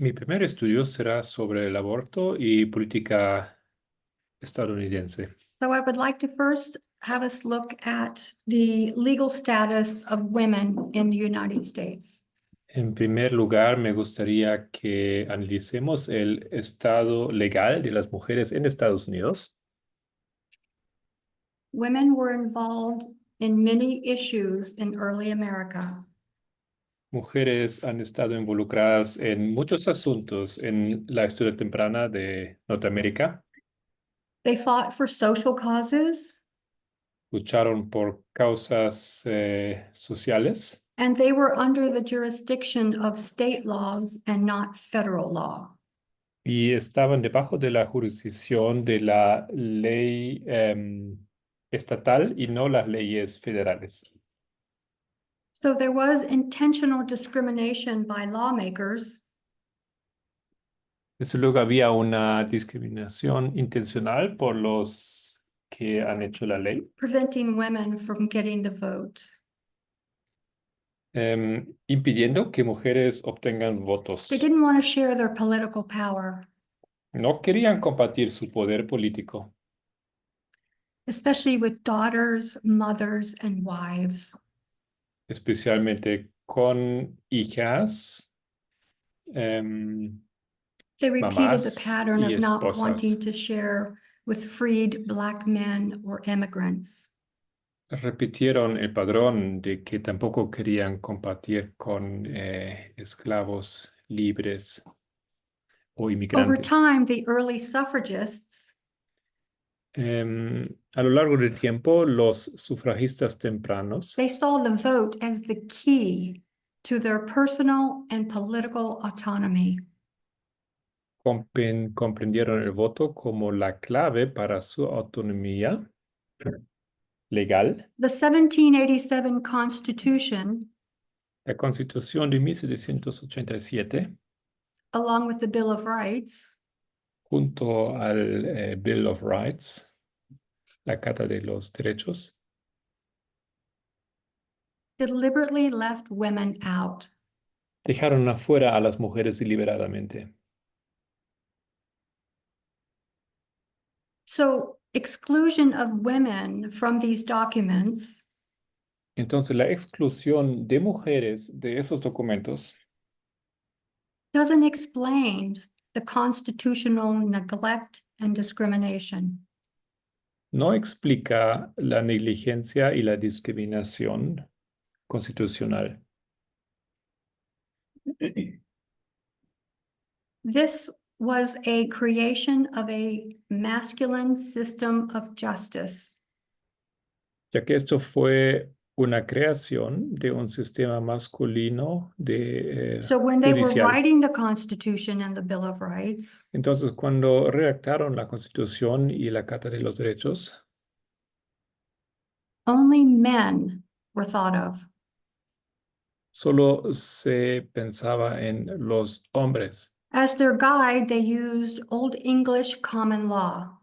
Mi primer estudio será sobre el aborto y política estadounidense. So I would like to first have us look at the legal status of women in the United States. En primer lugar, me gustaría que analicemos el estado legal de las mujeres en Estados Unidos. Women were involved in many issues in early America. Mujeres han estado involucradas en muchos asuntos en la historia temprana de Norteamérica. They fought for social causes, Lucharon por causas sociales and they were under the jurisdiction of state laws and not federal law. y estaban debajo de la jurisdicción de la ley estatal y no las leyes federales. So there was intentional discrimination by lawmakers Desde luego había una discriminación intencional por los que han hecho la ley, preventing women from getting the vote. impidiendo que mujeres obtengan votos. They didn't want to share their political power, No querían compartir su poder político, especially with daughters, mothers, and wives. especialmente con hijas, They repeated the mamás pattern y of not esposas. wanting to share with freed Black men or immigrants. Repitieron el padrón de que tampoco querían compartir con esclavos libres o Over inmigrantes. time, the early suffragists A lo largo del tiempo, los sufragistas tempranos they saw the vote as the key to their personal and political autonomy. comprendieron el voto como la clave para su autonomía legal. The 1787 Constitution, La Constitución de 1787, along with the Bill of Rights, junto al Bill of Rights, la Carta de los Derechos, deliberately left women out. dejaron afuera a las mujeres deliberadamente. So exclusion of women from these documents Entonces, la exclusión de mujeres de esos documentos doesn't explain the constitutional neglect and discrimination. no explica la negligencia y la discriminación constitucional. This was a creation of a masculine system of justice. Ya que esto fue una creación de un sistema masculino de So when they were judicial. writing the Constitution and the Bill of Rights, Entonces, cuando redactaron la Constitución y la Carta de los Derechos, only men were thought of. solo se pensaba en los hombres. As their guide, they used Old English common law.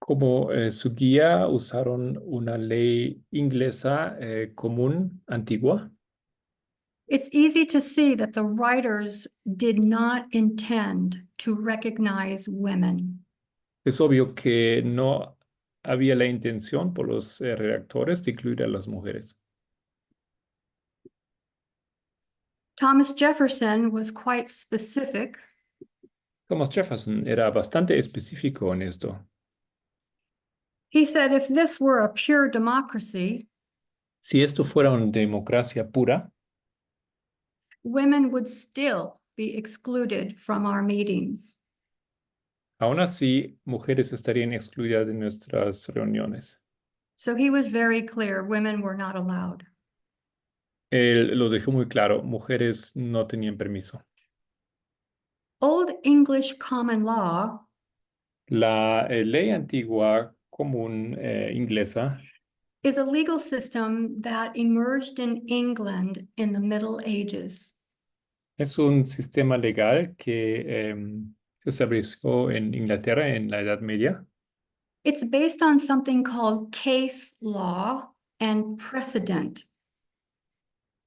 Como su guía usaron una ley inglesa común antigua. It's easy to see that the writers did not intend to recognize women. Es obvio que no había la intención por los redactores de incluir a las mujeres. Thomas Jefferson was quite specific. Thomas Jefferson era bastante específico en esto. He said, if this were a pure democracy, Si esto fuera una democracia pura, women would still be excluded from our meetings. aún así, mujeres estarían excluidas de nuestras reuniones. So he was very clear, women were not allowed. Él lo dejó muy claro, mujeres no tenían permiso. Old English common law La ley antigua común inglesa is a legal system that emerged in England in the Middle Ages. es un sistema legal que se estableció en Inglaterra en la Edad Media. It's based on something called case law and precedent.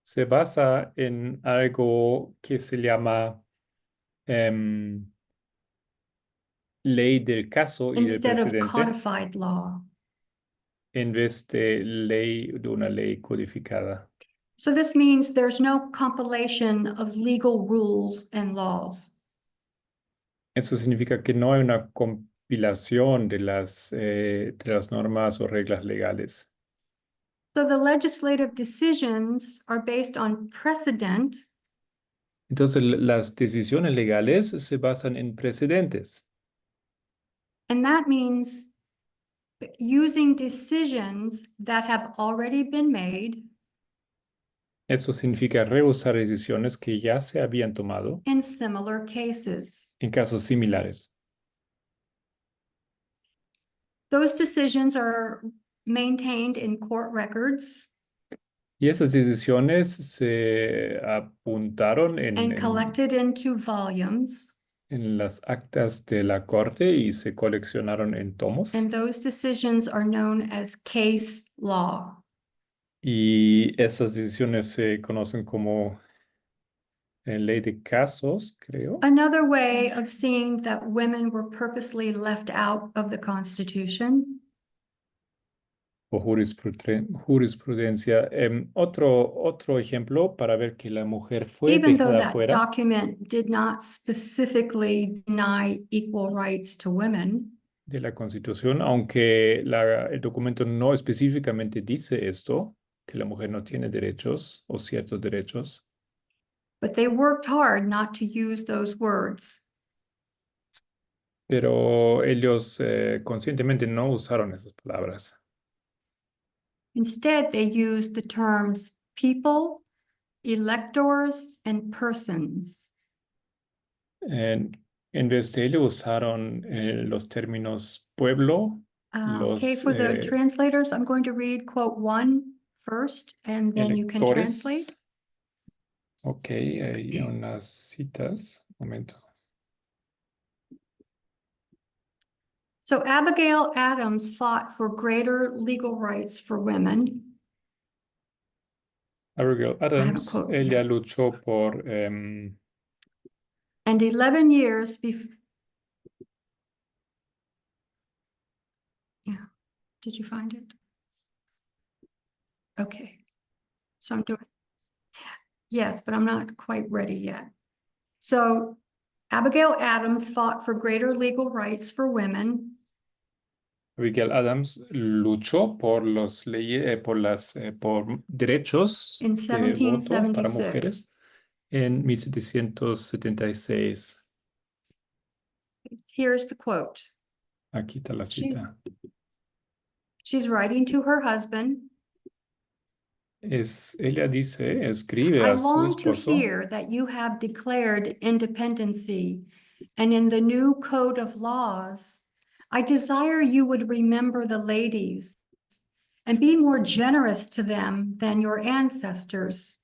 Se basa en algo que se llama ley del caso y del instead of precedente codified law. en vez de una ley codificada. So this means there's no compilation of legal rules and laws. Eso significa que no hay una compilación de las normas o reglas legales. So the legislative decisions are based on precedent Entonces, las decisiones legales se basan en precedentes. and that means using decisions that have already been made Eso significa rehusar decisiones que ya se habían tomado in similar cases. en casos similares. Those decisions are maintained in court records Y esas decisiones se apuntaron and collected into volumes, en las actas de la corte y se coleccionaron en tomos. and those decisions are known as case law. Y esas decisiones se conocen como ley de casos, creo, Another way of seeing that women were purposely left out of the Constitution o jurisprudencia. Otro ejemplo para ver que la mujer fue even though dejada that fuera document did not specifically deny equal rights to women, de la Constitución, aunque el documento no específicamente dice esto, que la mujer no tiene derechos o ciertos derechos, but they worked hard not to use those words. pero ellos conscientemente no usaron esas palabras. Instead, they used the terms people, electors, and persons. En vez de ello usaron los términos pueblo, Okay, los for the translators, I'm going to read quote 1 first, and then you can electores. translate. Ok, hay unas citas. Un momento. So Abigail Adams fought for greater legal rights for women. Abigail Adams, quote, ella yeah. luchó por And 11 years before. Yeah, did you find it? Okay, so I'm doing, yes, but I'm not quite ready yet. So Abigail Adams fought for greater legal rights for women. Abigail Adams luchó por por derechos In de voto para 1776. mujeres en 1776. Here's the quote. Aquí está la cita. She's writing to her husband. Ella dice, escribe I a su long to esposo. hear that you have declared independency, and in the new code of laws, I desire you would remember the ladies and be more generous to them than your ancestors.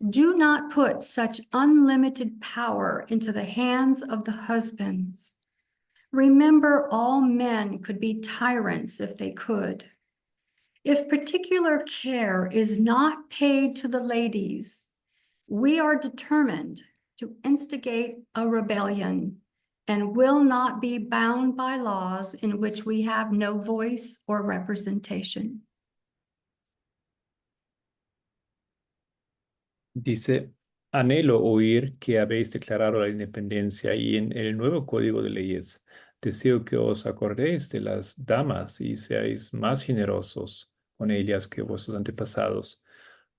Do not put such unlimited power into the hands of the husbands. Remember, all men could be tyrants if they could. If particular care is not paid to the ladies, we are determined to instigate a rebellion and will not be bound by laws in which we have no voice or representation. Dice, anhelo oír que habéis declarado la independencia y en el nuevo código de leyes. Deseo que os acordéis de las damas y seáis más generosos con ellas que vuestros antepasados.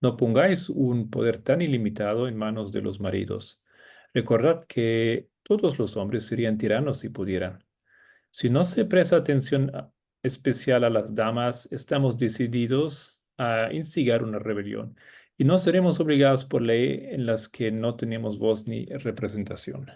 No pongáis un poder tan ilimitado en manos de los maridos. Recordad que todos los hombres serían tiranos si pudieran. Si no se presta atención especial a las damas, estamos decididos a instigar una rebelión y no seremos obligados por ley en las que no tenemos voz ni representación.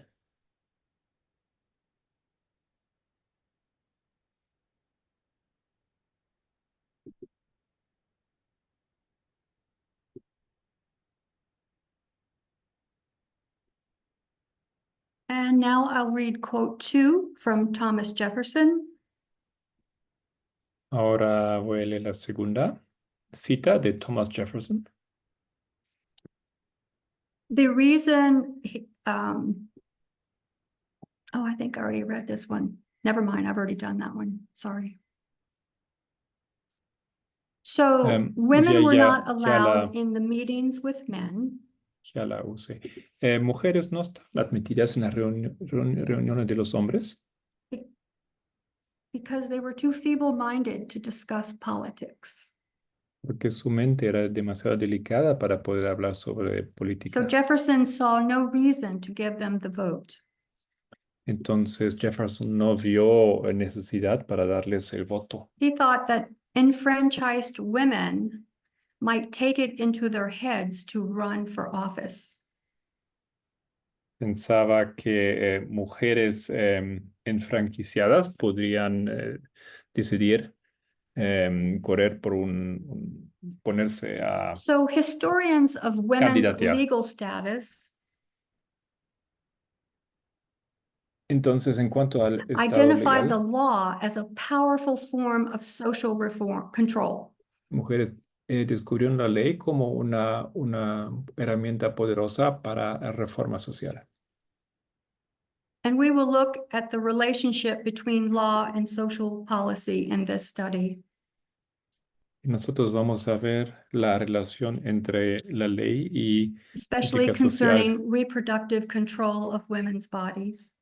And now I'll read quote 2 from Thomas Jefferson. Ahora voy a leer la segunda cita de Thomas Jefferson. The reason Oh, I think I already read this one. Never mind, I've already done that one. Sorry. So women were not Ya allowed in the meetings with men ya la usé. Mujeres no están admitidas en las reuniones de los hombres be- because they were too feeble-minded to discuss politics. porque su mente era demasiado delicada para poder hablar sobre So política. Jefferson saw no reason to give them the vote. Entonces Jefferson no vio necesidad para darles el voto. He thought that enfranchised women might take it into their heads to run for office. Pensaba que mujeres enfranquiciadas podrían decidir correr por ponerse a So historians of women's candidatear. legal status Entonces, en cuanto al estado identified the legal, law as a powerful form of social reform control. mujeres descubrieron la ley como una herramienta poderosa para la reforma social. And we will look at the relationship between law and social policy in this study. Y nosotros vamos a ver la relación entre la ley y Especially política social, concerning reproductive control of women's bodies.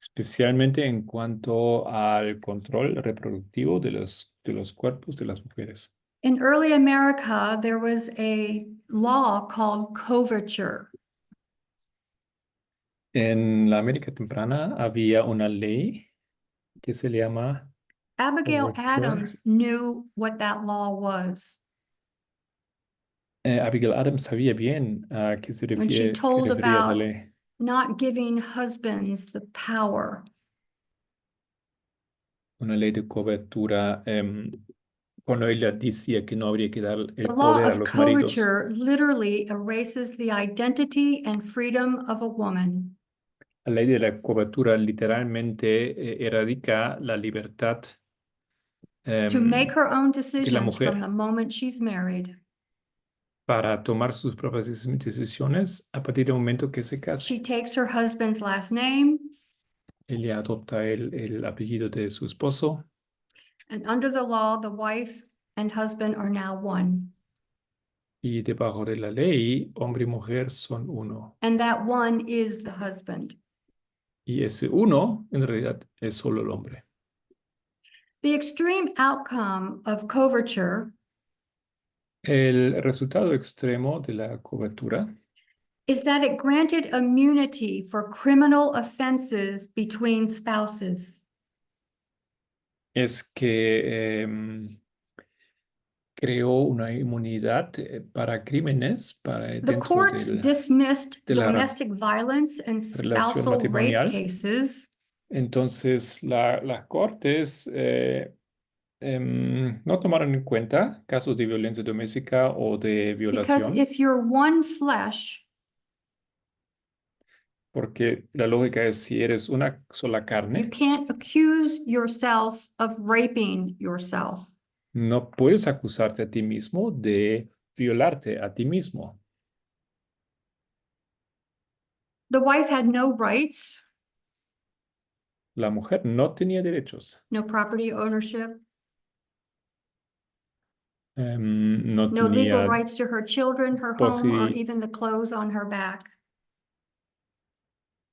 especialmente en cuanto al control reproductivo de los cuerpos de las mujeres. In early America, there was a law called coverture. En la América temprana había una ley que se llama Abigail coverture. Adams knew what that law was Abigail Adams sabía bien a qué se when she refiere, qué told refería la about ley. not giving husbands the power Una ley de cobertura, cuando ella decía que no habría que dar The el law poder a of los maridos. coverture literally erases the identity and freedom of a woman La ley de la cobertura literalmente erradica la libertad to make her own de la decisions from the mujer moment she's married. para tomar sus propias decisiones a partir del momento que se She case. takes her husband's last name, Ella adopta el apellido de su esposo and under the law, the wife and husband are now one. y debajo de la ley, hombre y mujer son uno. And that one is the husband. Y ese uno, en realidad, es solo el hombre. The extreme outcome of coverture El resultado extremo de la cobertura is that it granted immunity for criminal offenses between spouses. es que creó una inmunidad para crímenes The dentro courts de dismissed la domestic violence and relación spousal rape matrimonial. cases Entonces, las cortes no tomaron en cuenta casos de violencia doméstica o de because violación, if you're one flesh, porque la lógica es si eres una sola you carne, can't accuse yourself of raping yourself. no puedes acusarte a ti mismo de violarte a ti mismo. The wife had no rights, La mujer no tenía derechos, no property ownership, no no legal tenía rights to her children, her home, or even the clothes on her back.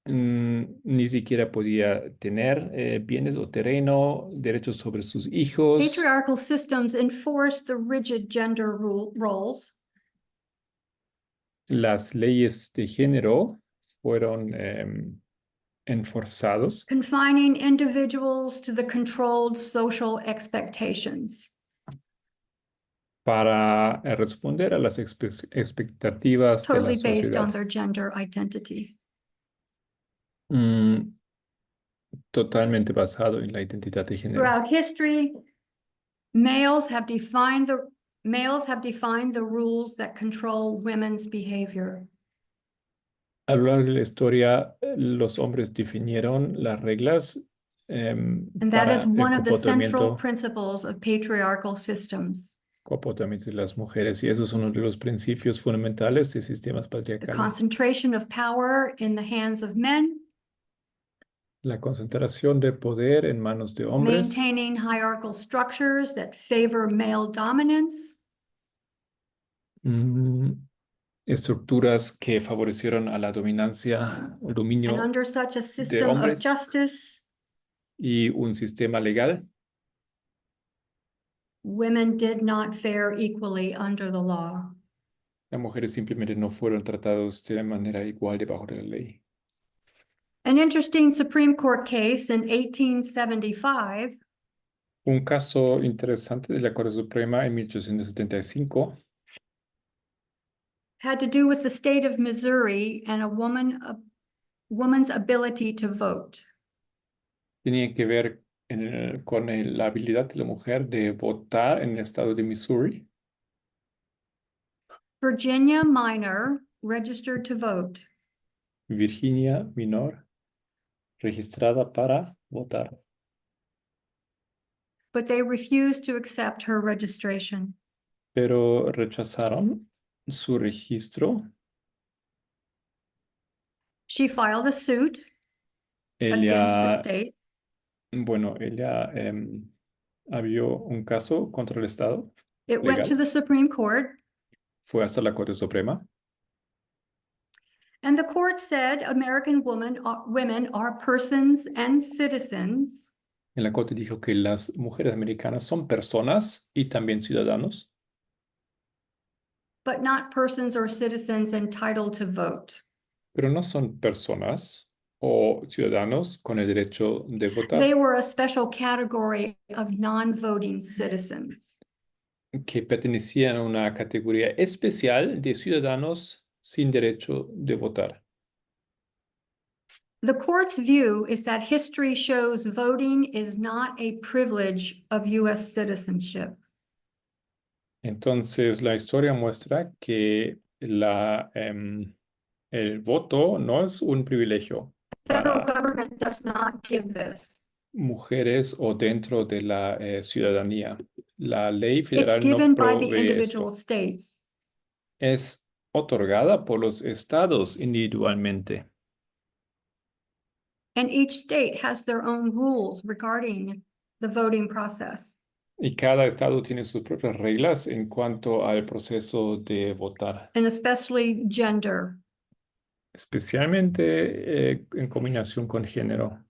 ni siquiera podía tener bienes o terreno, derechos sobre sus hijos. Patriarchal systems enforce the rigid gender roles. Las leyes de género fueron enforzados Confining individuals to the controlled social expectations. para responder a las expectativas de la Totally based on sociedad. their gender identity. Mm, totalmente basado en la identidad de género. Throughout history, males have defined the rules that control women's behavior. A lo largo de la historia, los hombres definieron las reglas And that is para el one of the central principles of patriarchal systems. comportamiento de las mujeres, y eso es uno de los principios fundamentales de sistemas The patriarcales. concentration of power in the hands of men La concentración de poder en manos de hombres, maintaining hierarchical structures that favor male dominance, mm, estructuras que favorecieron a la dominancia o and dominio under such a de system of hombres justice, y un sistema legal. women did not fare equally under the law. Las mujeres simplemente no fueron tratadas de manera igual debajo de la ley. An interesting Supreme Court case in 1875 Un caso interesante de la Corte Suprema en 1875 had to do with the state of Missouri and a woman's ability to vote. tenía que ver con la habilidad de la mujer de votar en el estado de Missouri. Virginia Minor registered to vote, Virginia Minor, registrada para votar, but they refused to accept her registration. pero rechazaron su registro. She filed a suit against the Ella, state, bueno, ella abrió un caso contra el estado it went to legal, the Supreme Court, fue hasta la Corte Suprema. and the court said women are persons and citizens, En la Corte dijo que las mujeres americanas son personas y también ciudadanos, but not persons or citizens entitled to vote. pero no son personas o ciudadanos con el derecho de They votar, were a special category of non-voting citizens. que pertenecían a una categoría especial de ciudadanos sin derecho de votar. The court's view is that history shows voting is not a privilege of US citizenship. Entonces, la historia muestra que el voto no es un privilegio Federal para government does not give this. mujeres o dentro de la ciudadanía. La ley It's federal no given by the provee individual esto. states. Es otorgada por los estados individualmente. And each state has their own rules regarding the voting process. Y cada estado tiene sus propias reglas en cuanto al proceso de votar, And especially gender. especialmente en combinación con género.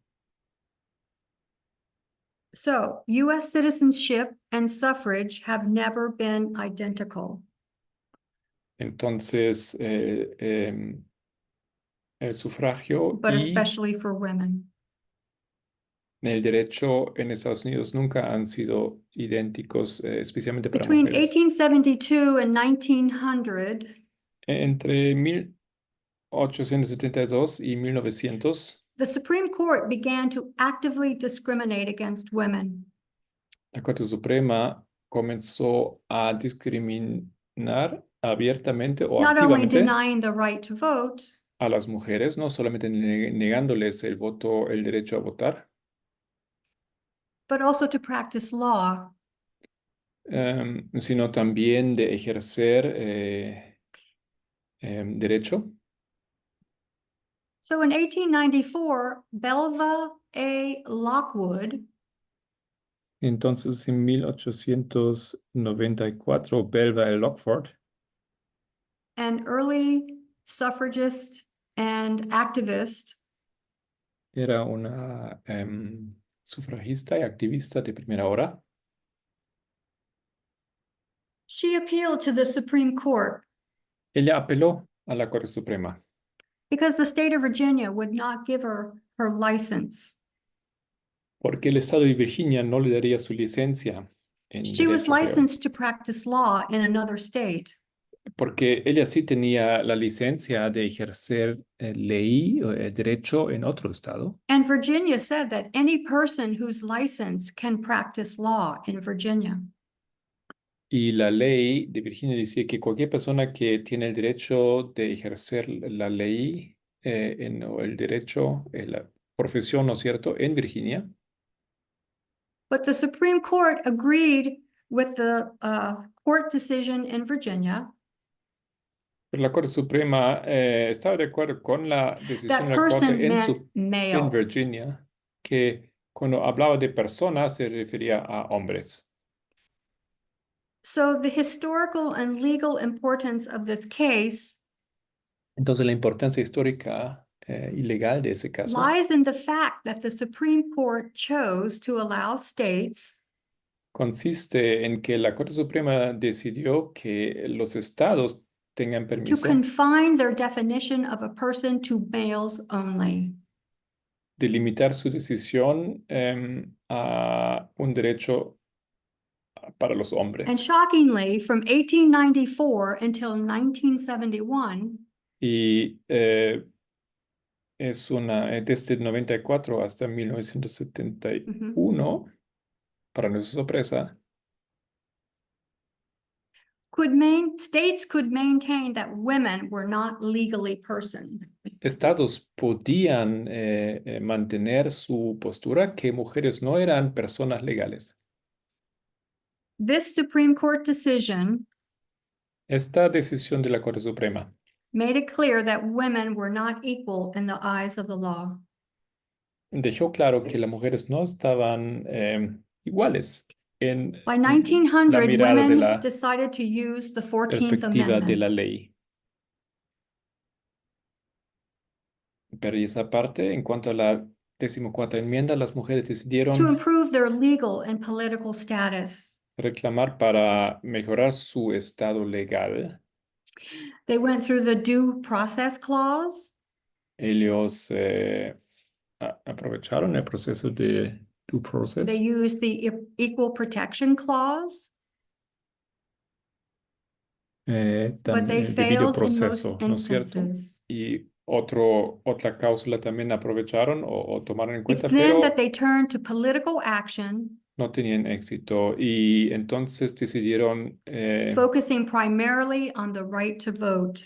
So US citizenship and suffrage have never been identical. Entonces, el sufragio But y especially for women. el derecho en Estados Unidos nunca han sido idénticos, especialmente para Between mujeres. 1872 and 1900, Entre 1872 y 1900, the Supreme Court began to actively discriminate against women. la Corte Suprema comenzó a discriminar abiertamente o Not only activamente denying the right to vote, a las mujeres, no solamente negándoles el voto, el derecho a votar, but also to practice law. sino también de ejercer derecho. So in 1894, Belva A. Lockwood Entonces, en 1894, Belva y Lockford, an early suffragist and activist, era una sufragista y activista de primera hora. she appealed to the Supreme Court Ella apeló a la Corte Suprema because the state of Virginia would not give her her license. porque el estado de Virginia no le daría su licencia en She was derecho, creo. licensed to practice law in another state. Porque ella sí tenía la licencia de ejercer ley o derecho en otro estado. And Virginia said that any person who's licensed can practice law in Virginia. Y la ley de Virginia dice que cualquier persona que tiene el derecho de ejercer la ley o el derecho, la profesión, ¿no es cierto?, en Virginia. But the Supreme Court agreed with the court decision in Virginia Pero la Corte Suprema estaba de acuerdo con la decisión that de la Corte person meant en male. Virginia que cuando hablaba de personas se refería a hombres. So the historical and legal importance of this case Entonces la importancia histórica y legal de ese caso lies in the fact that the Supreme Court chose to allow states consiste en que la Corte Suprema decidió que los estados tengan to permiso confine their definition of a person to males only. de limitar su decisión a un derecho para los And hombres. shockingly, from 1894 until 1971, Y es desde el 94 hasta 1971, para nuestra sorpresa, states could maintain that women were not legally persons. estados podían mantener su postura que mujeres no eran personas legales. This Supreme Court decision Esta decisión de la Corte Suprema made it clear that women were not equal in the eyes of the law. dejó claro que las mujeres no estaban iguales en By la 1900, mirada de women la decided to use the 14th perspectiva de la Amendment ley. Pero y esa parte, en cuanto a la 14ª enmienda, las mujeres to decidieron improve their legal and political status. reclamar para mejorar su estado legal. They went through the Due Process Clause. Ellos aprovecharon el proceso de due They process. used the Equal Protection Clause, but También they el debido failed in most proceso, ¿no es cierto? instances. Y otra cláusula también aprovecharon o tomaron en It's cuenta, then pero that they turned to political action, no tenían éxito. Y entonces decidieron focusing primarily on the right to vote.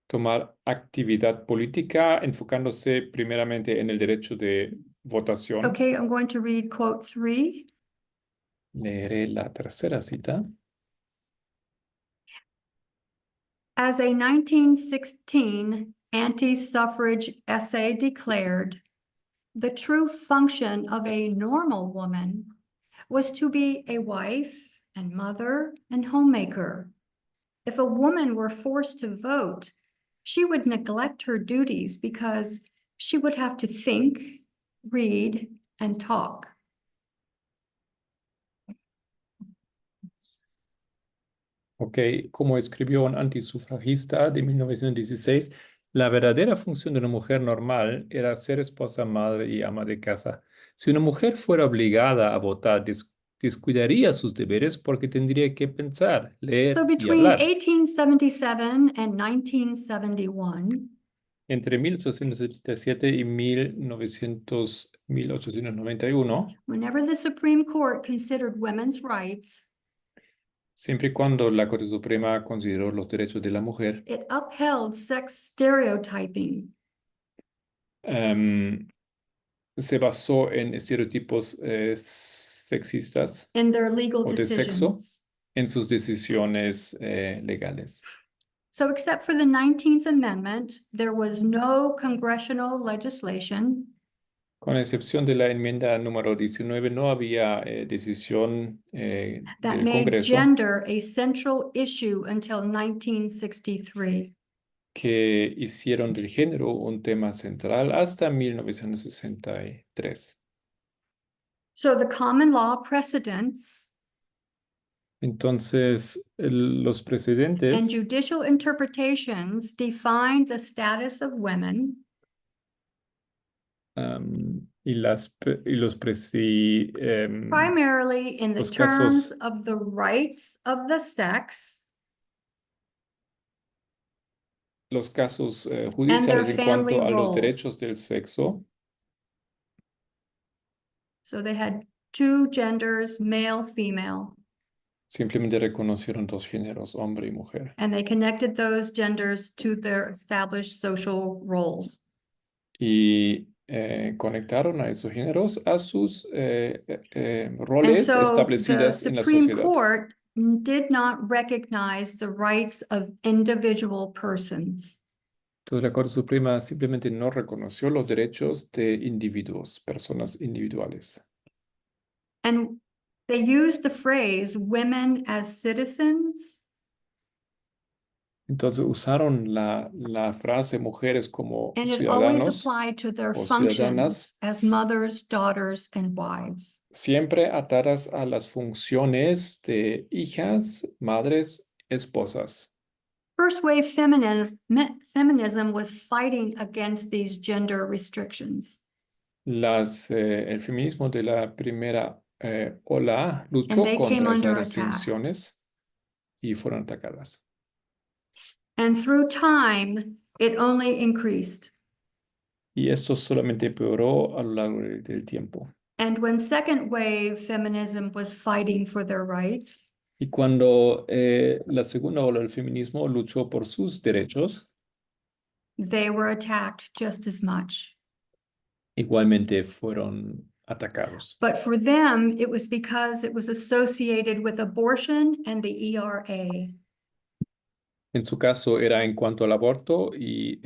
tomar actividad política, enfocándose primeramente en el derecho de votación. Okay, I'm going to read quote 3. Leeré la tercera cita. As a 1916 anti-suffrage essay declared, the true function of a normal woman was to be a wife and mother and homemaker. If a woman were forced to vote, she would neglect her duties because she would have to think, read, and talk. Ok, como escribió un antisufragista de 1916, la verdadera función de una mujer normal era ser esposa, madre y ama de casa. Si una mujer fuera obligada a votar, descuidaría sus deberes porque tendría que pensar, So leer y between hablar. 1877 and 1971, Entre 1877 y 1891, whenever the Supreme Court considered women's rights, siempre y cuando la Corte Suprema consideró los derechos de la mujer, it upheld sex stereotyping se basó en estereotipos sexistas in their legal o de sexo decisions. en sus decisiones legales. So except for the 19th Amendment, there was no congressional legislation Con excepción de la enmienda número 19, no había decisión that del made Congreso gender a central issue until 1963. que hicieron del género un tema central hasta 1963. So the common law precedents Entonces, los and precedentes judicial interpretations defined the status of women y los primarily in the los terms casos of the rights of the sex judiciales en family cuanto a los roles. derechos del sexo. So they had two genders, male, female, Simplemente reconocieron dos géneros, hombre y mujer. and they connected those genders to their established social roles. Y conectaron a esos géneros a sus And roles so the establecidas en la Supreme sociedad. Court did not recognize the rights of individual persons. Entonces la Corte Suprema simplemente no reconoció los derechos de individuos, personas individuales. And they used the phrase women as citizens Entonces usaron la frase mujeres como and it always ciudadanos applied to their o functions ciudadanas, as mothers, daughters, and wives. siempre atadas a las funciones de hijas, madres, esposas. First wave feminism was fighting against these gender restrictions. El feminismo de la primera ola And luchó they came contra esas under attack. restricciones y fueron atacadas. And through time, it only increased. Y esto solamente empeoró a lo largo del tiempo. And when second wave feminism was fighting for their rights, Y cuando la segunda ola del feminismo luchó por sus derechos, they were attacked just as much. igualmente fueron atacados. But for them, it was because it was associated with abortion and the ERA. En su caso era en cuanto al aborto y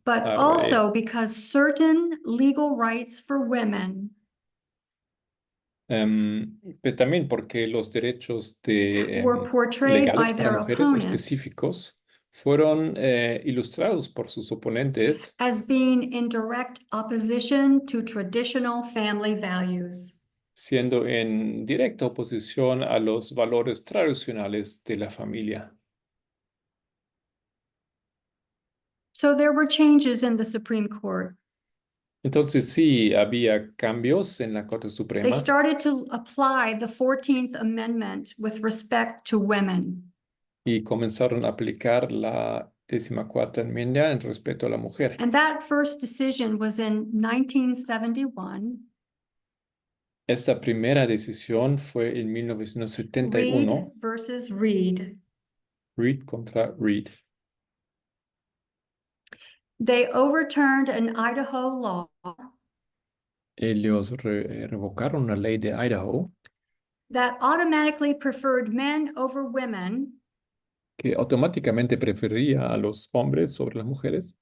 But RA. also because certain legal rights for women Pero también porque los derechos were portrayed by legales para their mujeres opponents específicos fueron ilustrados por sus oponentes as being in direct opposition to traditional family values. siendo en directa oposición a los valores tradicionales de la familia. So there were changes in the Supreme Court. Entonces sí, había cambios en la Corte They Suprema started to apply the 14th Amendment with respect to women. y comenzaron a aplicar la 14ª enmienda en respeto a la mujer. And that first decision was in 1971. Esta primera decisión fue en Reed 1971, versus Reed. Reed contra Reed. They overturned an Idaho law Ellos revocaron una ley de Idaho that automatically preferred men over women que automáticamente prefería a los hombres sobre las mujeres.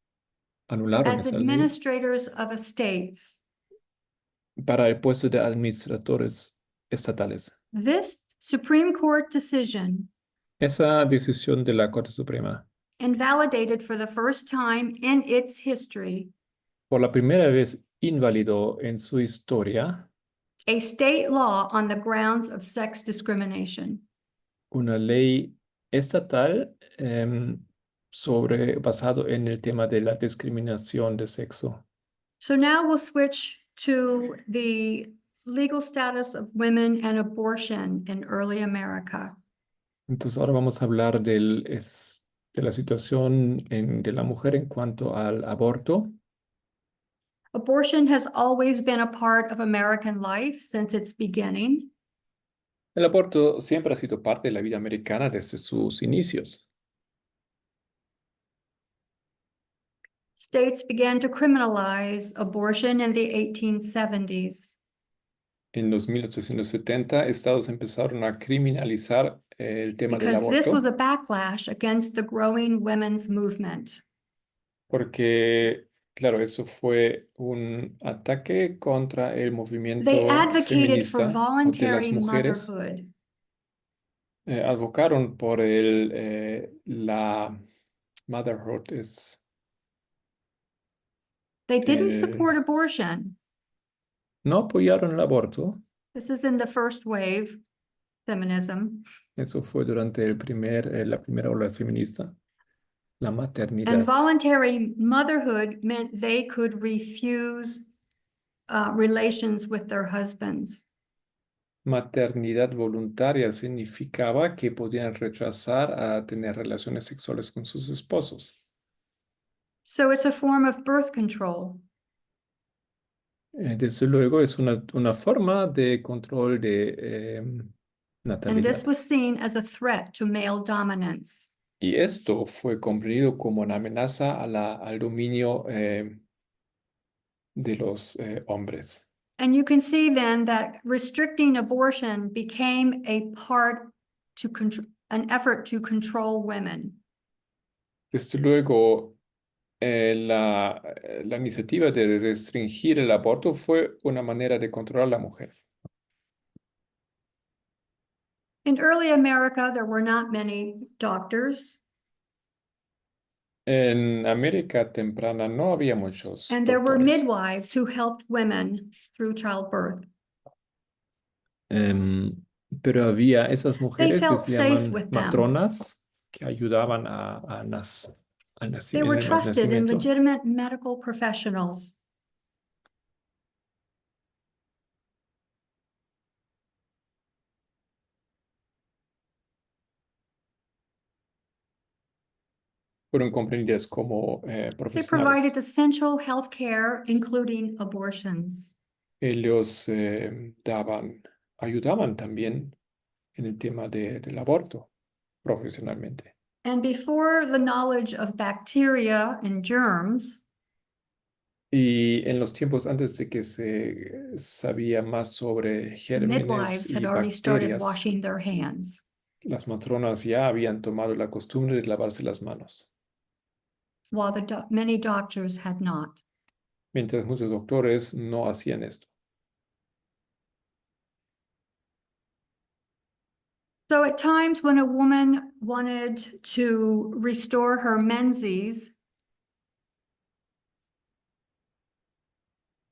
Anularon as esa ley administrators of estates. para el puesto de administradores estatales. This Supreme Court decision Esa decisión de la Corte Suprema, invalidated for the first time in its history por la primera vez invalidó en su historia a state law on the grounds of sex discrimination. una ley estatal basado en el tema de la discriminación de sexo. So now we'll switch to the legal status of women and abortion in early America. Entonces ahora vamos a hablar de la situación de la mujer en cuanto al aborto. Abortion has always been a part of American life since its beginning. El aborto siempre ha sido parte de la vida americana desde sus inicios. States began to criminalize abortion in the 1870s. En los 1870, estados empezaron a criminalizar el tema del Because this was aborto a backlash against the growing women's movement. porque, claro, eso fue un ataque contra el They movimiento advocated for feminista o de las voluntary mujeres. motherhood. Advocaron por la motherhood, They didn't el- support abortion. no apoyaron el aborto. This is in the first wave feminism. Eso fue durante la primera ola feminista. La And maternidad. voluntary motherhood meant they could refuse relations with their husbands. Maternidad voluntaria significaba que podían rechazar a tener relaciones sexuales con sus esposos. So it's a form of birth control. Desde luego es una forma de control de And natalidad. this was seen as a threat to male dominance. Y esto fue comprendido como una amenaza al dominio de los hombres. And you can see then that restricting abortion became a part to control, an effort to control women. Desde luego, la iniciativa de restringir el aborto fue una manera de controlar a la mujer. In early America, there were not many doctors, En América temprana no había muchos and there were doctores. midwives who helped women through childbirth. Em, pero había esas They mujeres que felt se safe llaman with them. matronas que ayudaban They were en el trusted and nacimiento. legitimate medical professionals. Fueron comprendidas como They provided profesionales. essential health care, including abortions. Ellos ayudaban también en el tema del aborto profesionalmente. And before the knowledge of bacteria and germs, Y en los tiempos antes de que se sabía más sobre gérmenes midwives had y already started bacterias, washing their hands, las matronas ya habían tomado la costumbre de lavarse las manos, while many doctors had not. mientras muchos doctores no hacían esto. So at times when a woman wanted to restore her menses,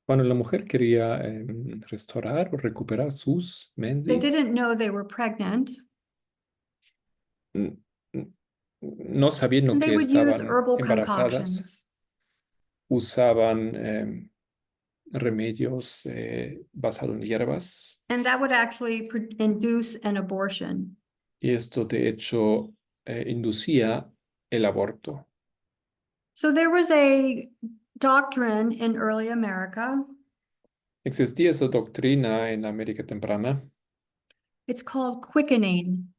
Cuando la mujer quería restaurar o recuperar sus they menses, didn't know they were pregnant, n- n- no sabiendo and they que would use estaban herbal embarazadas, concoctions. usaban remedios basados en hierbas. And that would actually induce an abortion. Y esto de hecho inducía el aborto. So there was a doctrine in early America. Existía esa doctrina en la América temprana, It's called quickening.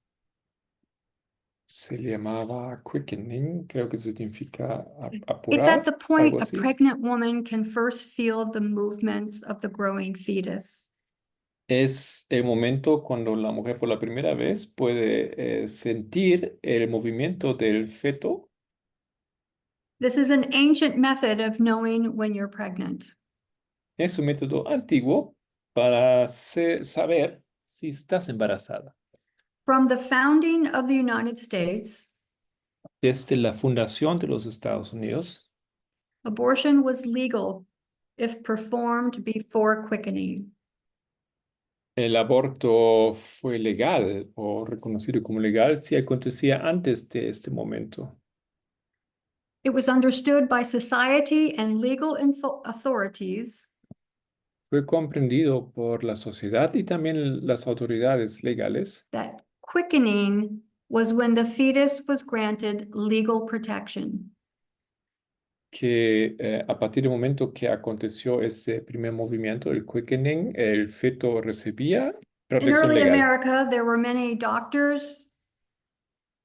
se le llamaba quickening, creo que significa It's at apurar, the algo point a así. pregnant woman can first feel the movements of the growing fetus. Es el momento cuando la mujer por la primera vez puede sentir el movimiento del feto. This is an ancient method of knowing when you're pregnant. Es un método antiguo para saber si estás embarazada. From the founding of the United States, Desde la fundación de los Estados Unidos, abortion was legal if performed before quickening. el aborto fue legal o reconocido como legal si acontecía antes de este momento. It was understood by society and legal authorities Fue comprendido por la sociedad y también las autoridades legales that quickening was when the fetus was granted legal protection. que a partir del momento que aconteció este primer movimiento, el quickening, el feto recibía In protección early legal. America, there were many doctors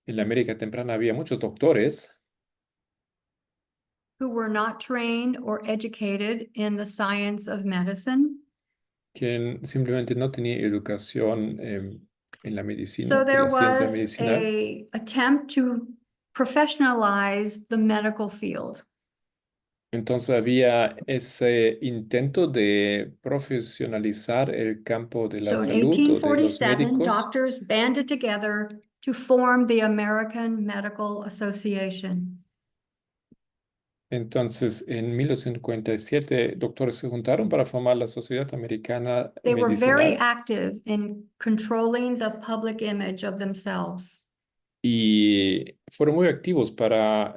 En la América temprana había muchos doctores who were not trained or educated in the science of medicine. que simplemente no tenían educación en la medicina, So en there la ciencia was medicinal. a attempt to professionalize the medical field. Entonces había ese intento de profesionalizar el campo de la So in salud o de los 1847, médicos. doctors banded together to form the American Medical Association. Entonces, en 1857, doctores se juntaron para formar la Sociedad Americana They were very Medicinal active in controlling the public image of themselves. y fueron muy activos para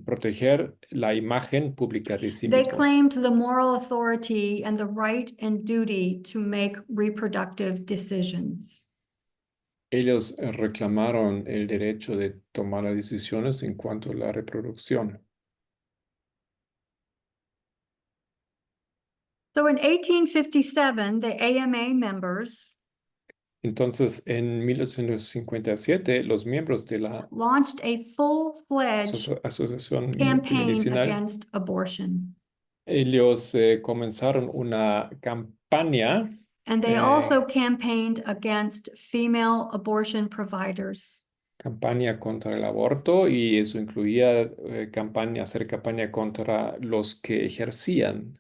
proteger la imagen pública de sí They mismos. claimed the moral authority and the right and duty to make reproductive decisions. Ellos reclamaron el derecho de tomar las decisiones en cuanto a la reproducción. So in 1857, the AMA members Entonces, en 1857, los miembros de la launched a full-fledged Asociación campaign Medicinal, against abortion. ellos comenzaron una campaña And they also campaigned against female abortion providers. campaña contra el aborto y eso incluía hacer campaña contra los que ejercían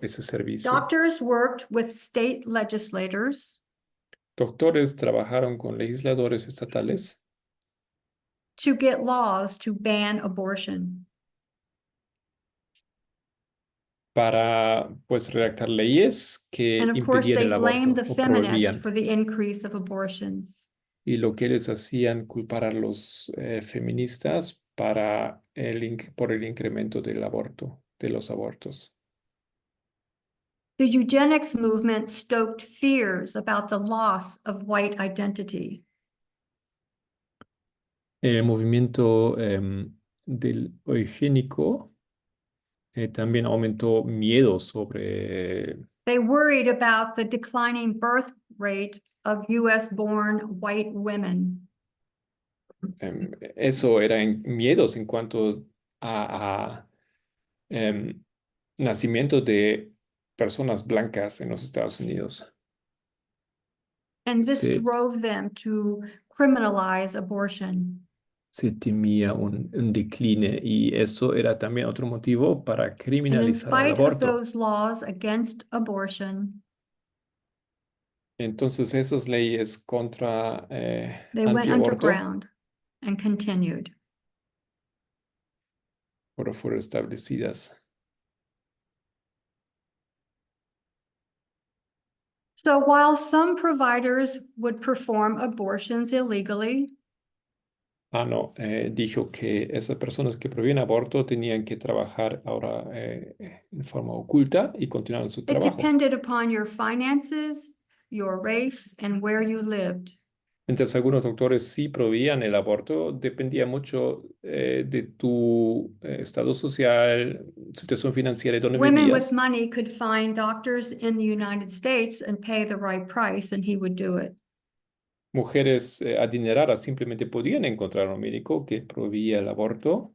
ese servicio. Doctors worked with state legislators Doctores trabajaron con legisladores estatales to get laws to ban abortion. para, pues, redactar leyes que And of course, impedían they el blamed the aborto o feminists prohibían. for the increase of abortions. Y lo que ellos hacían culpar a los feministas por el incremento del aborto, de los abortos. The eugenics movement stoked fears about the loss of white identity. El movimiento del eugénico también aumentó miedo sobre They worried about the declining birth rate of US-born white women. eso, eran miedos en cuanto a nacimiento de personas blancas en los Estados Unidos. And this Se, drove them to criminalize abortion. se temía un decline y eso era también otro motivo para And in criminalizar el spite of aborto. those laws against abortion, Entonces esas leyes contra they went antiaborto underground and continued. fueron establecidas. So while some providers would perform abortions illegally, No, dijo que esas personas que prohíben aborto tenían que trabajar ahora en forma oculta y continuar en su it trabajo. depended upon your finances, your race, and where you lived. Mientras algunos doctores sí prohibían el aborto, dependía mucho de tu estado social, situación financiera y dónde Women with vivías. money could find doctors in the United States and pay the right price, and he would do it. Mujeres adineradas simplemente podían encontrar un médico que prohibía el aborto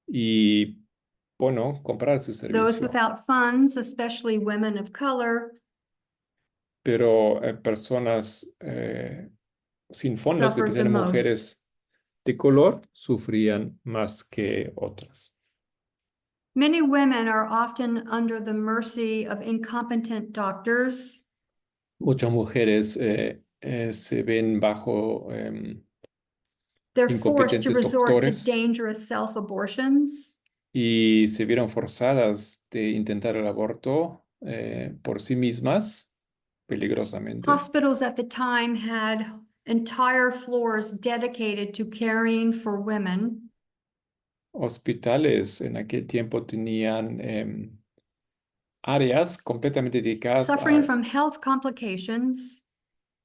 y, bueno, comprar ese Those servicio. without funds, especially women of color, Pero personas sin fondos, suffered the especialmente most. mujeres de color, sufrían más que otras. Many women are often under the mercy of incompetent doctors Muchas mujeres se ven bajo They're forced to incompetentes resort to doctores dangerous self-abortions y se vieron forzadas de intentar el aborto por sí mismas peligrosamente. Hospitals at the time had entire floors dedicated to caring for women, Hospitales en aquel tiempo tenían áreas completamente dedicadas suffering from health complications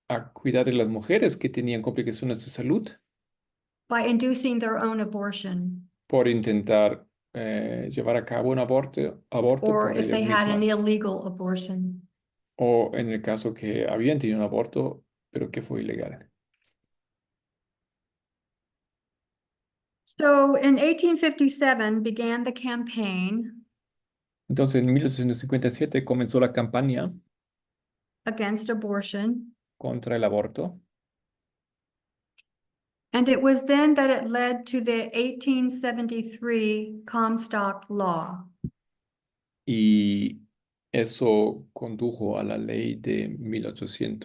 a cuidar de las mujeres que tenían complicaciones de salud by inducing their own abortion, por intentar llevar a cabo un aborto or por if they ellas had an mismas. illegal abortion. O en el caso que habían tenido un aborto, pero que fue ilegal. So in 1857 began the campaign Entonces, en 1857 comenzó la campaña against abortion, contra el aborto. and it was then that it led to the 1873 Comstock Law. Y eso condujo a la ley de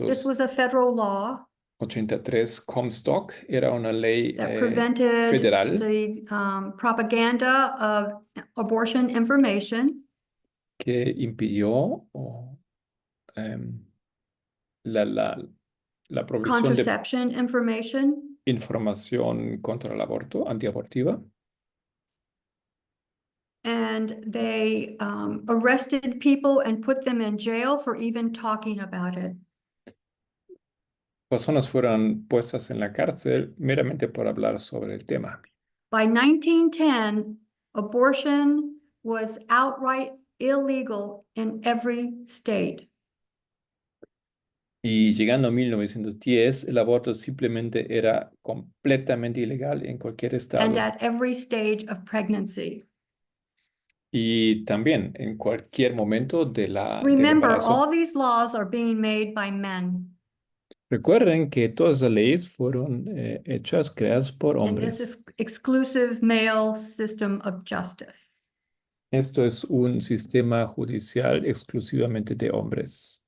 This was a federal law 1883. Comstock era una ley that prevented federal the propaganda of abortion information, que impidió la, la, la provisión de contraception information, información contra el aborto, antiabortiva. and they arrested people and put them in jail for even talking about it. Personas fueron puestas en la cárcel meramente por hablar sobre el tema. By 1910, abortion was outright illegal in every state. Y llegando a 1910, el aborto simplemente era completamente ilegal en cualquier And estado. at every stage of pregnancy. Y también en cualquier momento del Remember, embarazo. all these laws are being made by men. Recuerden que todas las leyes fueron hechas, creadas por in this hombres. exclusive male system of justice. Esto es un sistema judicial exclusivamente de hombres.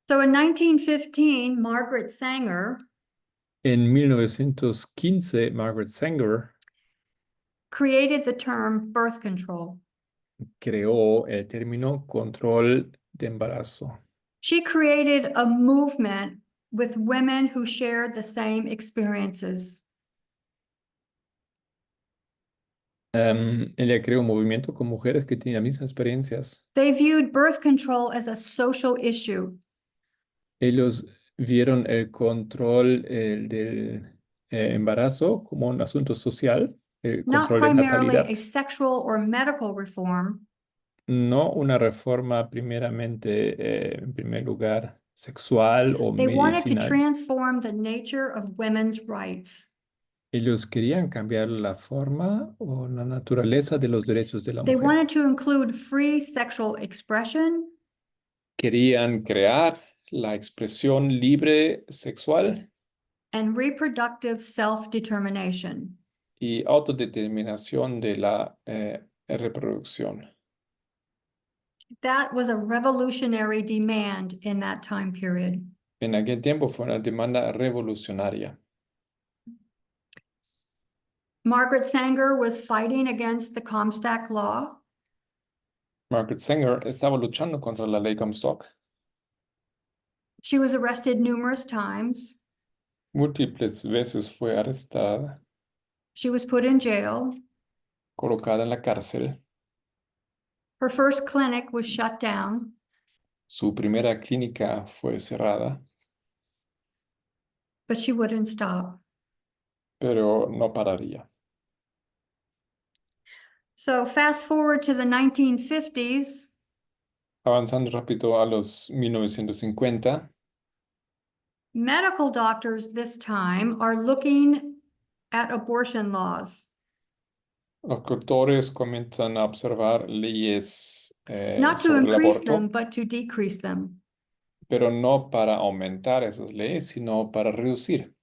So in 1915, Margaret Sanger En 1915, Margaret Sanger created the term birth control. creó el término control de embarazo. She created a movement with women who shared the same experiences. Ella creó un movimiento con mujeres que tienen las mismas experiencias. They viewed birth control as a social issue, Ellos vieron el control del embarazo como un asunto social, el not control de primarily natalidad, a sexual or medical reform, no una reforma primeramente, en primer lugar, sexual o they wanted to medicinal. transform the nature of women's rights. Ellos querían cambiar la forma o la naturaleza de los derechos de la They mujer. wanted to include free sexual expression, Querían crear la expresión libre sexual and reproductive self-determination. y autodeterminación de la reproducción. That was a revolutionary demand in that time period. En aquel tiempo fue una demanda revolucionaria. Margaret Sanger was fighting against the Comstock Law. Margaret Sanger estaba luchando contra la ley Comstock. She was arrested numerous times. Múltiples veces fue arrestada, She was put in jail. colocada en la cárcel. Her first clinic was shut down. Su primera clínica fue cerrada, But she wouldn't stop. pero no pararía. So fast forward to the 1950s, Avanzando rápido a los 1950, medical doctors this time are looking at abortion laws, los doctores comienzan a observar leyes not to sobre el increase aborto, them, but to decrease them. pero no para aumentar esas leyes, sino para reducir.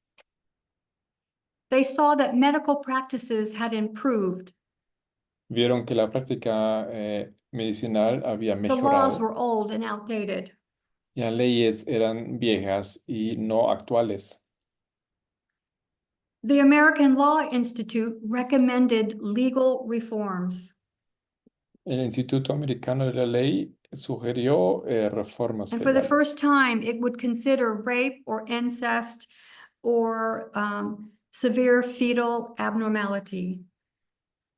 They saw that medical practices had improved. Vieron que la práctica medicinal había The laws mejorado. were old and outdated. Ya leyes eran viejas y no actuales. The American Law Institute recommended legal reforms. El Instituto Americano de la Ley sugirió reformas And for the legales. first time, it would consider rape or incest or severe fetal abnormality.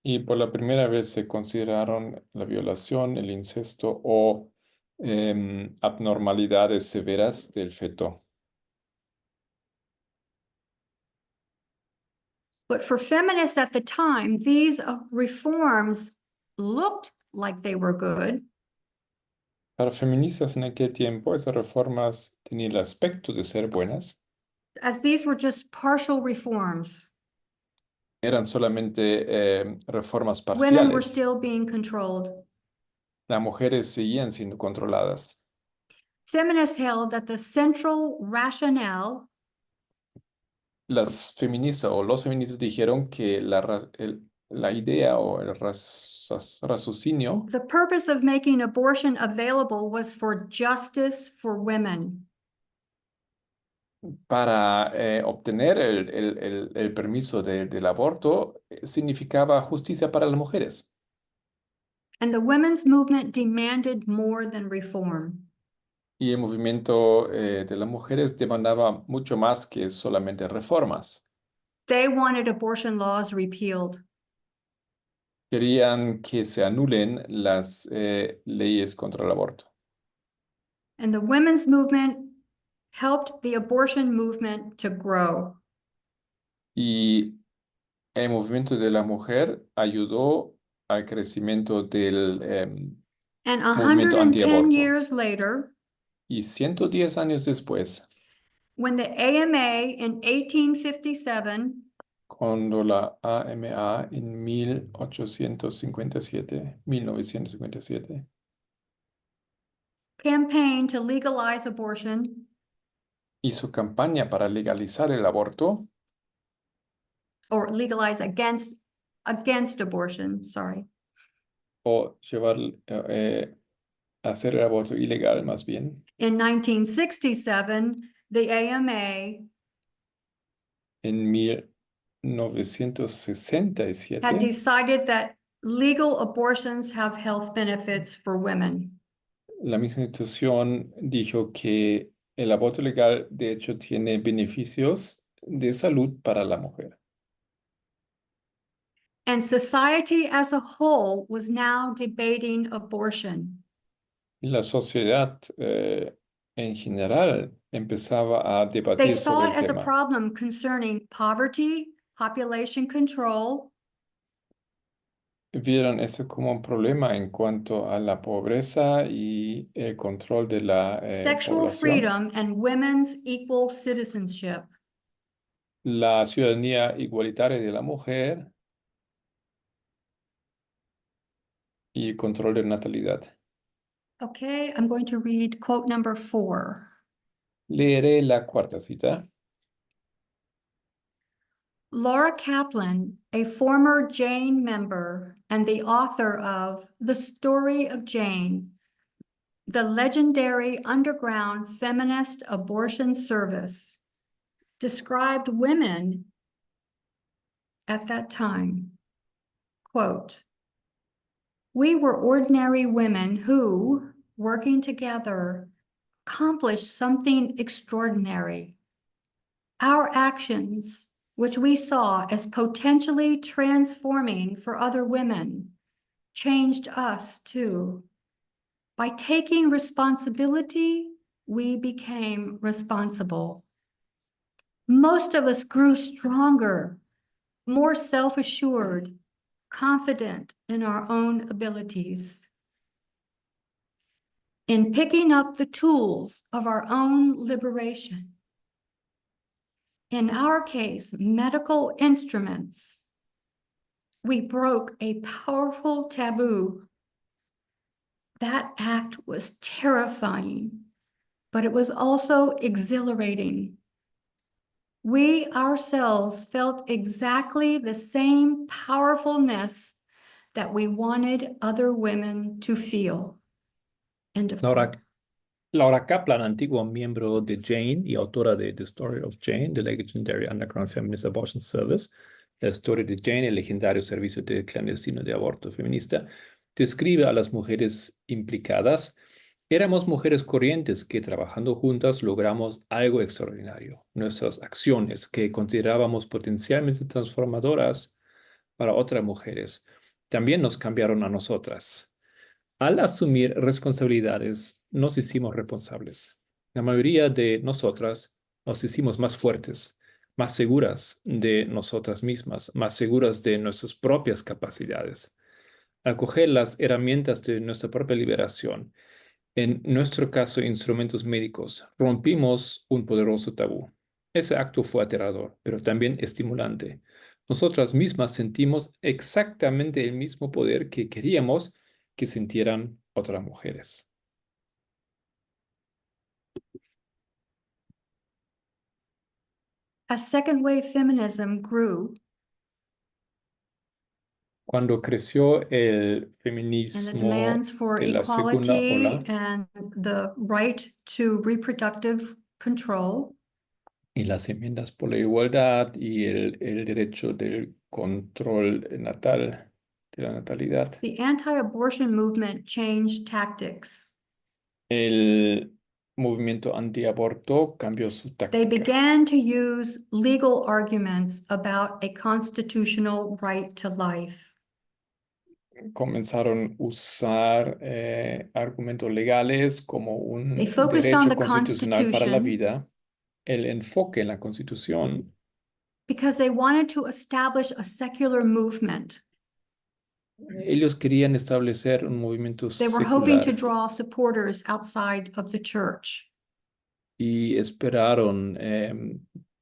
Y por la primera vez se consideraron la violación, el incesto o abnormalidades severas del feto. But for feminists at the time, these reforms looked like they were good, Para feministas en aquel tiempo, esas reformas tenían el aspecto de ser buenas. as these were just partial reforms. Eran solamente reformas Women were parciales. still being controlled. Las mujeres seguían siendo controladas. Feminists held that the central rationale Las feministas o los feministas dijeron que la idea o el raciocinio the purpose of making abortion available was for justice for women. para obtener el permiso del aborto significaba justicia para las mujeres. And the women's movement demanded more than reform. Y el movimiento de las mujeres demandaba mucho más que solamente reformas. They wanted abortion laws repealed. Querían que se anulen las leyes contra el aborto. And the women's movement helped the abortion movement to grow. Y el movimiento de la mujer ayudó al crecimiento del And movimiento 110 antiaborto. years later, Y 110 años después, when the AMA in 1857 cuando la AMA en 1957 campaigned to legalize abortion, hizo campaña para legalizar el aborto or legalize against abortion, sorry. o llevar, hacer el aborto ilegal más bien. In 1967, the AMA En had 1967 decided that legal abortions have health benefits for women. la misma institución dijo que el aborto legal de hecho tiene beneficios de salud para la mujer. And society as a whole was now debating abortion. La sociedad en general empezaba a They debatir saw sobre it el as a tema. problem concerning poverty, population control, Vieron eso como un problema en cuanto a la pobreza y el control de la sexual población, freedom, and women's equal citizenship. la ciudadanía igualitaria de la mujer y el control de natalidad. Okay, I'm going to read quote number 4. Leeré la cuarta cita. Laura Kaplan, a former Jane member and the author of The Story of Jane, the legendary underground feminist abortion service, described women at that time. Quote, "We were ordinary women who, working together, accomplished something extraordinary. Our actions, which we saw as potentially transforming for other women, changed us too. By taking responsibility, we became responsible. Most of us grew stronger, more self-assured, confident in our own abilities. In picking up the tools of our own liberation, in our case, medical instruments, we broke a powerful taboo. That act was terrifying, but it was also exhilarating. We ourselves felt exactly the same powerfulness that we wanted other women to feel." End of Laura, quote. Laura Kaplan, antigua miembro de Jane y autora de The Story of Jane, The Legendary Underground Feminist Abortion Service, la historia de Jane, el legendario servicio de clandestino de aborto feminista, describe a las mujeres implicadas. Éramos mujeres corrientes que trabajando juntas logramos algo extraordinario. Nuestras acciones, que considerábamos potencialmente transformadoras para otras mujeres, también nos cambiaron a nosotras. Al asumir responsabilidades, nos hicimos responsables. La mayoría de nosotras nos hicimos más fuertes, más seguras de nosotras mismas, más seguras de nuestras propias capacidades. Al coger las herramientas de nuestra propia liberación, en nuestro caso instrumentos médicos, rompimos un poderoso tabú. Ese acto fue aterrador, pero también estimulante. Nosotras mismas sentimos exactamente el mismo poder que queríamos que sintieran otras mujeres. As second wave feminism grew Cuando creció el and the feminismo demands for de la segunda equality ola and the right to reproductive control, y las enmiendas por la igualdad y el derecho del control natal, de la natalidad, the anti-abortion movement changed tactics. el movimiento antiaborto cambió su They táctica. began to use legal arguments about a constitutional right to life. Comenzaron a usar argumentos legales como un They focused on derecho the constitucional para la Constitution vida, el enfoque en la Constitución, because they wanted to establish a secular movement. ellos querían establecer un movimiento They were hoping to secular draw supporters outside of the church. y esperaron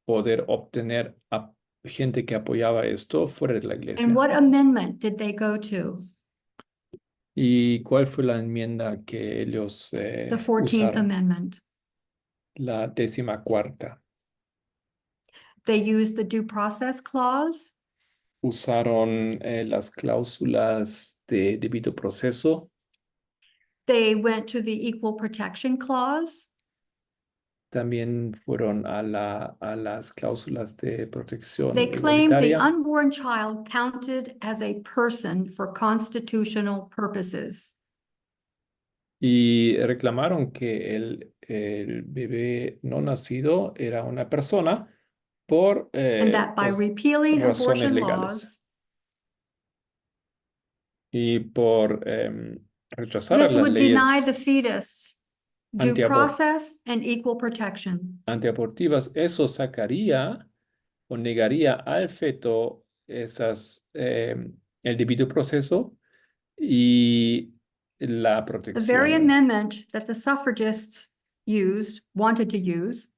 poder obtener a gente que apoyaba esto fuera de la And iglesia. what amendment did they go to? ¿Y cuál fue la enmienda que ellos The 14th usaron? Amendment. la 14ª. They used the due process clause. Usaron las cláusulas de debido proceso. They went to the equal protection clause. También fueron a las cláusulas de protección They claimed the igualitaria unborn child counted as a person for constitutional purposes. y reclamaron que el bebé no nacido era una persona por And that by pues, repealing razones abortion legales laws, y por rechazar this las would deny leyes the fetus due antiabor- process and equal protection. antiabortivas. Eso sacaría o negaría al feto el debido proceso y la The very protección. amendment that the suffragists wanted to use,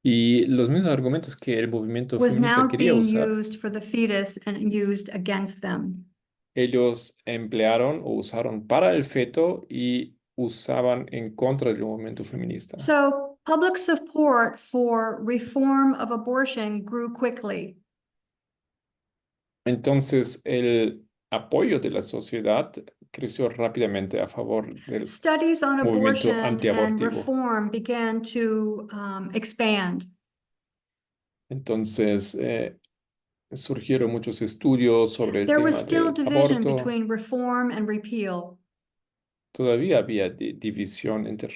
Y los mismos argumentos que el movimiento was feminista now quería being usar, used for the fetus and used against them. ellos emplearon o usaron para el feto y usaban en contra del movimiento feminista. So public support for reform of abortion grew quickly. Entonces, el apoyo de la sociedad creció rápidamente a favor del Studies on movimiento abortion and antiabortivo. reform began to expand. Entonces, surgieron muchos estudios sobre el There was tema still del division aborto. between reform and repeal. Todavía había división entre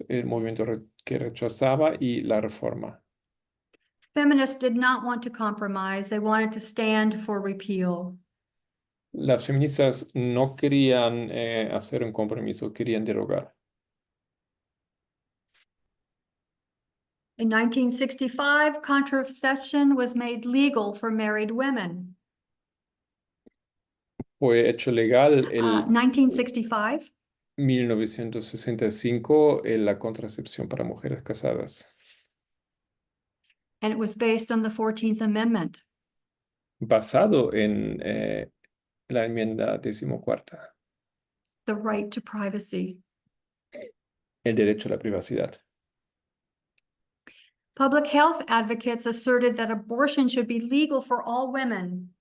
el movimiento que rechazaba y la reforma. Feminists did not want to compromise. They wanted to stand for repeal. Las feministas no querían hacer un compromiso, querían derogar. In 1965, contraception was made legal for married women. Fue hecho legal el 1965, 1965 la contracepción para mujeres casadas, and it was based on the 14th Amendment. basado en la enmienda 14ª, The right to privacy. el derecho a la privacidad. Public health advocates asserted that abortion should be legal for all women.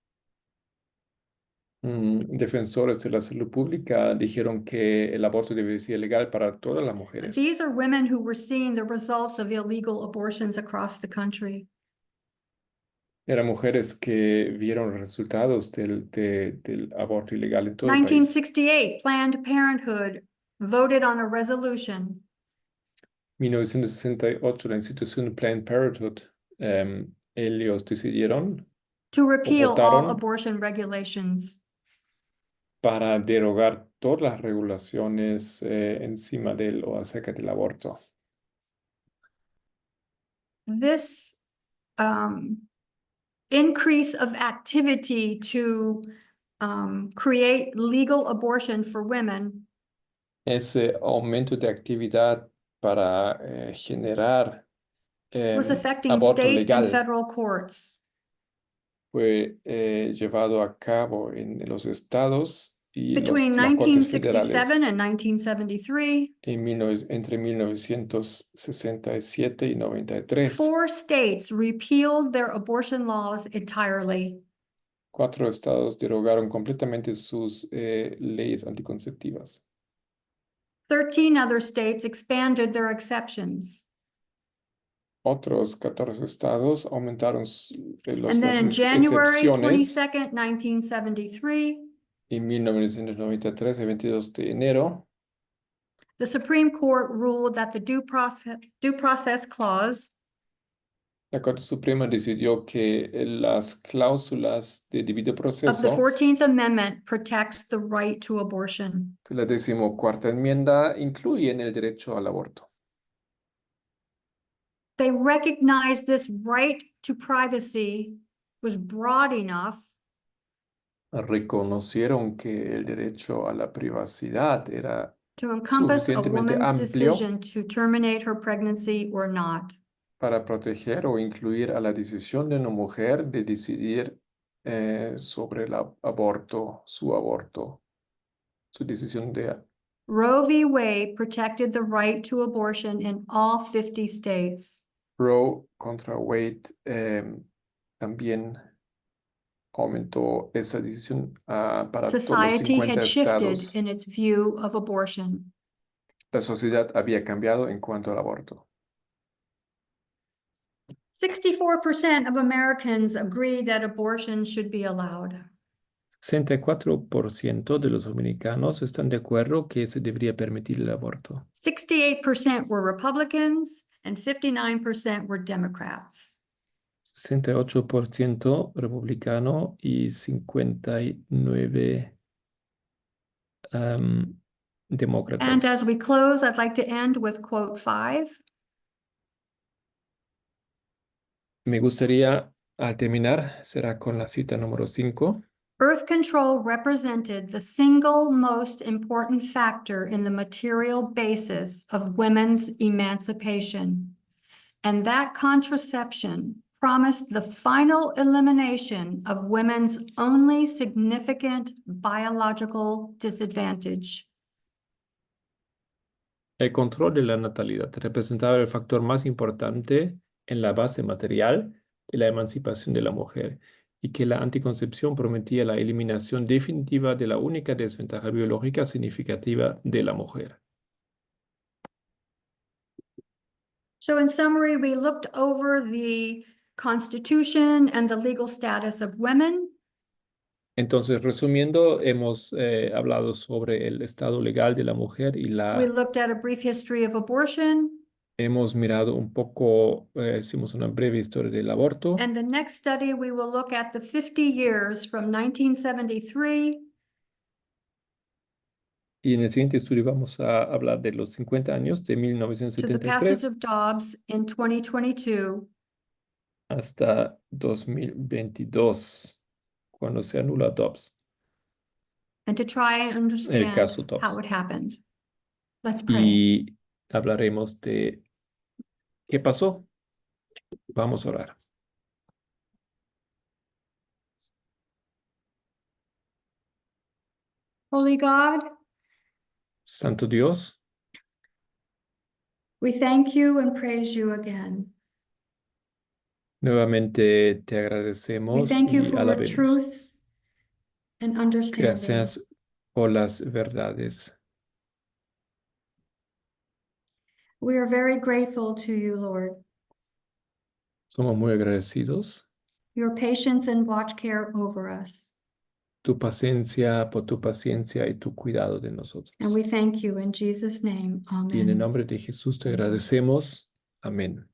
Defensores de la salud pública dijeron que el aborto debe ser legal para todas las mujeres. These are women who were seeing the results of illegal abortions across the country. Eran mujeres que vieron resultados del aborto ilegal en todo el país. 1968, Planned Parenthood voted on a resolution 1968, la institución Planned Parenthood, ellos decidieron to repeal all votaron abortion regulations. para derogar todas las regulaciones encima del o acerca del aborto. This increase of activity to create legal abortion for women Ese aumento de actividad para generar was affecting aborto state and legal federal courts. fue llevado a cabo en los estados y Between las cortes 1967 federales and 1973, entre 1967 y 93. 4 states repealed their abortion laws entirely. 4 estados derogaron completamente sus leyes anticonceptivas. 13 other states expanded their exceptions. Otros 14 estados aumentaron And then in las January excepciones 22nd, 1973, en 1993, el 22 de enero. the Supreme Court ruled that the due process clause La Corte Suprema decidió que las cláusulas de debido of the proceso 14th Amendment protects the right to abortion. de la 14ª enmienda incluyen el derecho al aborto. They recognized this right to privacy was broad enough Reconocieron que el derecho a la privacidad era to encompass a suficientemente woman's amplio decision to terminate her pregnancy or not. para proteger o incluir a la decisión de una mujer de decidir sobre el aborto, su decisión de Roe v. Wade protected the right to abortion in all 50 states. Roe contra Wade también aumentó esa decisión para todos los Society 50 had shifted estados. in its view of abortion. La sociedad había cambiado en cuanto al aborto. 64% of Americans agree that abortion should be allowed. 64% de los dominicanos están de acuerdo que se debería permitir el aborto. 68% were Republicans and 59% were Democrats. 68% republicano y 59 demócratas. And as we close, I'd like to end with quote 5. Me gustaría, al terminar, será con la cita número 5. Birth control represented the single most important factor in the material basis of women's emancipation. And that contraception promised the final elimination of women's only significant biological disadvantage. El control de la natalidad representaba el factor más importante en la base material de la emancipación de la mujer y que la anticoncepción prometía la eliminación definitiva de la única desventaja biológica significativa de la mujer. So in summary, we looked over the Constitution and the legal status of women. Entonces, resumiendo, hemos hablado sobre el estado legal de la mujer y We looked at a brief history of abortion. hemos mirado un poco, hicimos una breve historia del aborto. And the next study, we will look at the 50 years from 1973 Y en el siguiente estudio vamos a hablar de los 50 años de to the passage 1973 of Dobbs in 2022. hasta 2022, cuando se anula Dobbs, And to try and el understand caso Dobbs. how it happened. Let's pray. Y hablaremos de qué pasó. Vamos a orar. Holy God, Santo Dios, we thank you and praise you again. nuevamente te We agradecemos thank you y for your alabemos. truths and understanding. Gracias por las verdades. We are very grateful to you, Lord. Somos muy agradecidos. Your patience and watch care over us. Por tu paciencia y tu cuidado de nosotros. And we thank you in Jesus' name. Y en el Amen. nombre de Jesús te agradecemos. Amén.